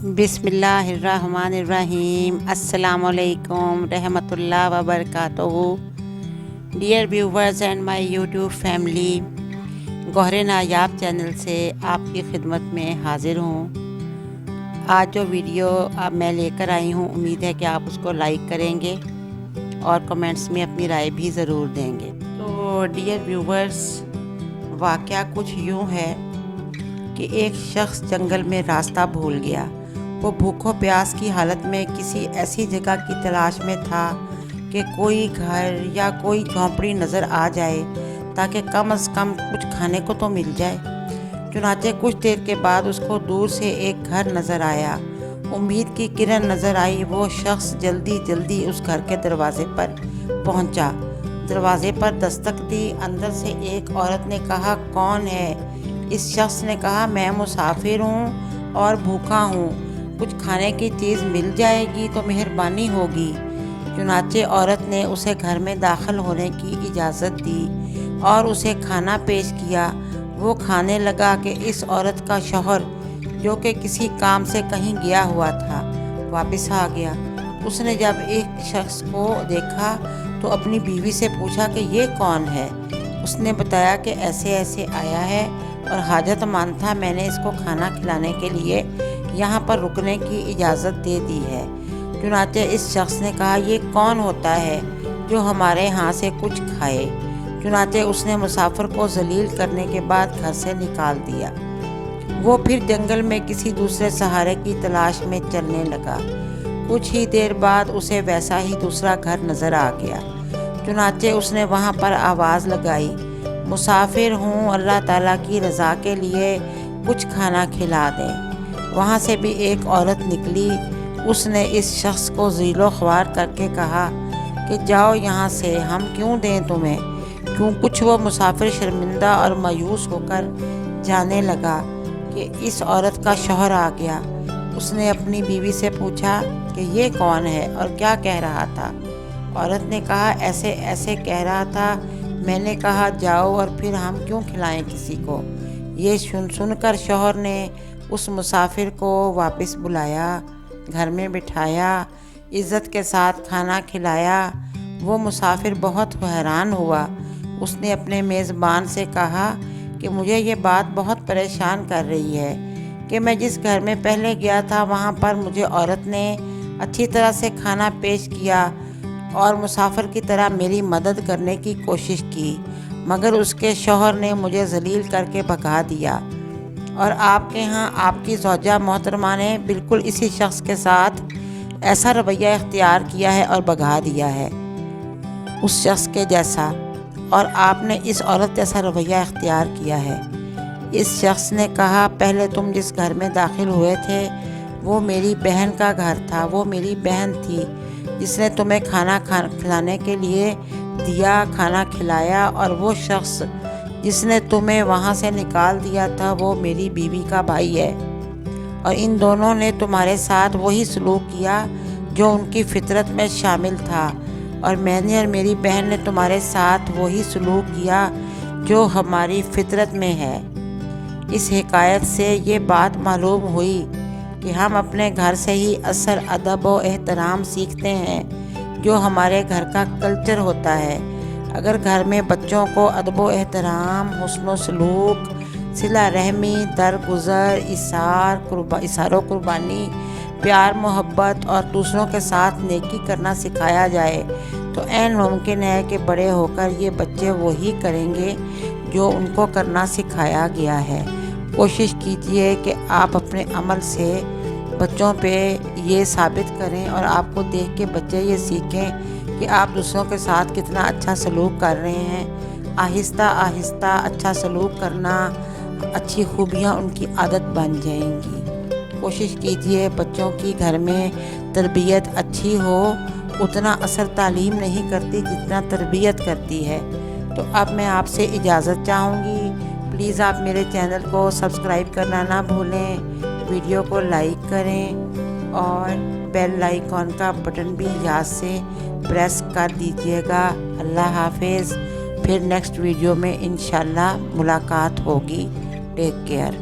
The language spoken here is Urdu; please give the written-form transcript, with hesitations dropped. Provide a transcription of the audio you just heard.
بسم اللہ الرحمن الرحیم۔ السلام علیکم رحمۃ اللہ وبرکاتہ۔ Dear viewers and my YouTube family, Gohar Nayab channel سے آپ کی خدمت میں حاضر ہوں۔ آج جو ویڈیو میں لے کر آئی ہوں، امید ہے کہ آپ اس کو لائک کریں گے اور کمنٹس میں اپنی رائے بھی ضرور دیں گے۔ تو ڈیئر ویورز، واقعہ کچھ یوں ہے کہ ایک شخص جنگل میں راستہ بھول گیا۔ وہ بھوک و پیاس کی حالت میں کسی ایسی جگہ کی تلاش میں تھا کہ کوئی گھر یا کوئی جھونپڑی نظر آ جائے تاکہ کم از کم کچھ کھانے کو تو مل جائے۔ چنانچہ کچھ دیر کے بعد اس کو دور سے ایک گھر نظر آیا۔ امید کی کرن نظر آئی۔ وہ شخص جلدی اس گھر کے دروازے پر پہنچا۔ دروازے پر دستک دی۔ اندر سے ایک عورت نے کہا، کون ہے؟ اس شخص نے کہا، میں مسافر ہوں اور بھوکا ہوں، کچھ کھانے کی چیز مل جائے گی تو مہربانی ہوگی۔ چنانچہ عورت نے اسے گھر میں داخل ہونے کی اجازت دی اور اسے کھانا پیش کیا۔ وہ کھانے لگا کہ اس عورت کا شوہر، جو کہ کسی کام سے کہیں گیا ہوا تھا، واپس آ گیا۔ اس نے جب ایک شخص کو دیکھا تو اپنی بیوی سے پوچھا کہ یہ کون ہے؟ اس نے بتایا کہ ایسے آیا ہے اور حاجت مند تھا، میں نے اس کو کھانا کھلانے کے لیے یہاں پر رکنے کی اجازت دے دی ہے۔ چنانچہ اس شخص نے کہا، یہ کون ہوتا ہے جو ہمارے ہاں سے کچھ کھائے؟ چنانچہ اس نے مسافر کو ذلیل کرنے کے بعد گھر سے نکال دیا۔ وہ پھر جنگل میں کسی دوسرے سہارے کی تلاش میں چلنے لگا۔ کچھ ہی دیر بعد اسے ویسا ہی دوسرا گھر نظر آ گیا۔ چنانچہ اس نے وہاں پر آواز لگائی، مسافر ہوں، اللہ تعالیٰ کی رضا کے لیے کچھ کھانا کھلا دیں۔ وہاں سے بھی ایک عورت نکلی۔ اس نے اس شخص کو ذلیل و خوار کر کے کہا کہ جاؤ یہاں سے، ہم کیوں دیں تمہیں؟ کیوں؟ کچھ وہ مسافر شرمندہ اور مایوس ہو کر جانے لگا کہ اس عورت کا شوہر آ گیا۔ اس نے اپنی بیوی سے پوچھا کہ یہ کون ہے اور کیا کہہ رہا تھا؟ عورت نے کہا، ایسے کہہ رہا تھا۔ میں نے کہا جاؤ، اور پھر ہم کیوں کھلائیں کسی کو؟ یہ سن کر شوہر نے اس مسافر کو واپس بلایا، گھر میں بٹھایا، عزت کے ساتھ کھانا کھلایا۔ وہ مسافر بہت حیران ہوا۔ اس نے اپنے میزبان سے کہا کہ مجھے یہ بات بہت پریشان کر رہی ہے کہ میں جس گھر میں پہلے گیا تھا وہاں پر مجھے عورت نے اچھی طرح سے کھانا پیش کیا اور مسافر کی طرح میری مدد کرنے کی کوشش کی، مگر اس کے شوہر نے مجھے ذلیل کر کے بھگا دیا۔ اور آپ کے ہاں آپ کی زوجہ محترمہ نے بالکل اسی شخص کے ساتھ ایسا رویہ اختیار کیا ہے اور بھگا دیا ہے، اس شخص کے جیسا، اور آپ نے اس عورت جیسا رویہ اختیار کیا ہے۔ اس شخص نے کہا، پہلے تم جس گھر میں داخل ہوئے تھے وہ میری بہن کا گھر تھا، وہ میری بہن تھی جس نے تمہیں کھانا کھلانے کے لیے دیا، کھانا کھلایا، اور وہ شخص جس نے تمہیں وہاں سے نکال دیا تھا وہ میری بیوی کا بھائی ہے، اور ان دونوں نے تمہارے ساتھ وہی سلوک کیا جو ان کی فطرت میں شامل تھا، اور میں نے اور میری بہن نے تمہارے ساتھ وہی سلوک کیا جو ہماری فطرت میں ہے۔ اس حکایت سے یہ بات معلوم ہوئی کہ ہم اپنے گھر سے ہی اثر، ادب و احترام سیکھتے ہیں جو ہمارے گھر کا کلچر ہوتا ہے۔ اگر گھر میں بچوں کو ادب و احترام، حسن و سلوک، صلہ رحمی، درگزر، اظہار و قربانی، پیار محبت اور دوسروں کے ساتھ نیکی کرنا سکھایا جائے تو عین ممکن ہے کہ بڑے ہو کر یہ بچے وہی کریں گے جو ان کو کرنا سکھایا گیا ہے۔ کوشش کیجئے کہ آپ اپنے عمل سے بچوں پہ یہ ثابت کریں اور آپ کو دیکھ کے بچے یہ سیکھیں کہ آپ دوسروں کے ساتھ کتنا اچھا سلوک کر رہے ہیں۔ آہستہ اچھا سلوک کرنا، اچھی خوبیاں ان کی عادت بن جائیں گی۔ کوشش کیجئے بچوں کی گھر میں تربیت اچھی ہو، اتنا اثر تعلیم نہیں کرتی جتنا تربیت کرتی ہے۔ تو اب میں آپ سے اجازت چاہوں گی۔ پلیز آپ میرے چینل کو سبسکرائب کرنا نہ بھولیں، ویڈیو کو لائک کریں اور بیل آئیکن کا بٹن بھی یاد سے پریس کر دیجیے گا۔ اللہ حافظ۔ پھر نیکسٹ ویڈیو میں انشاءاللہ ملاقات ہوگی۔ Take care.